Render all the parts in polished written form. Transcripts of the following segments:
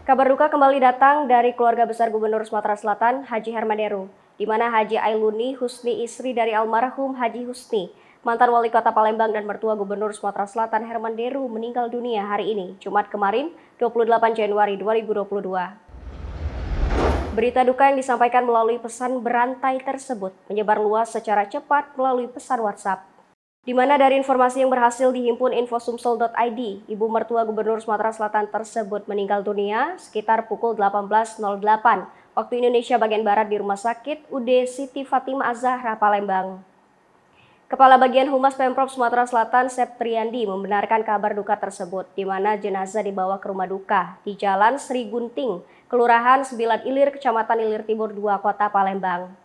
Kabar duka kembali datang dari keluarga besar Gubernur Sumatera Selatan, Haji Hermanderu, di mana Haji Ailuni Husni, istri dari almarhum Haji Husni, mantan wali kota Palembang dan mertua Gubernur Sumatera Selatan Hermanderu meninggal dunia hari ini, Jumat kemarin, 28 Januari 2022. Berita duka yang disampaikan melalui pesan berantai tersebut menyebar luas secara cepat melalui pesan WhatsApp. Di mana dari informasi yang berhasil dihimpun infosumsel.id, ibu mertua Gubernur Sumatera Selatan tersebut meninggal dunia sekitar pukul 18.08 waktu Indonesia bagian Barat di Rumah Sakit UD Siti Fatimah Az-Zahra, Palembang. Kepala Bagian Humas Pemprov Sumatera Selatan, Septriandi, membenarkan kabar duka tersebut, di mana jenazah dibawa ke rumah duka di Jalan Sri Gunting, Kelurahan 9 Ilir, Kecamatan Ilir Timur 2, Kota Palembang.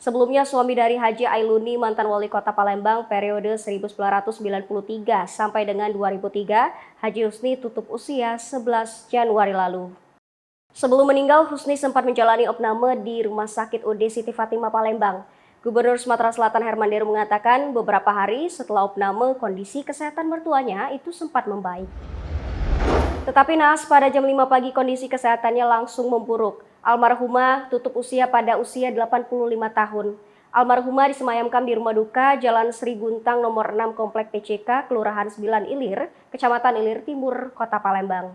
Sebelumnya, suami dari Haji Ailuni, mantan wali kota Palembang periode 1993 sampai dengan 2003, Haji Husni tutup usia 11 Januari lalu. Sebelum meninggal, Husni sempat menjalani opname di Rumah Sakit UD Siti Fatimah, Palembang. Gubernur Sumatera Selatan Hermanderu mengatakan beberapa hari setelah opname, kondisi kesehatan mertuanya itu sempat membaik. Tetapi naas pada jam 5 pagi kondisi kesehatannya langsung memburuk. Almarhumah tutup usia pada usia 85 tahun. Almarhumah disemayamkan di rumah duka Jalan Sri Guntang nomor 6 Komplek PCK, Kelurahan 9 Ilir, Kecamatan Ilir Timur, Kota Palembang.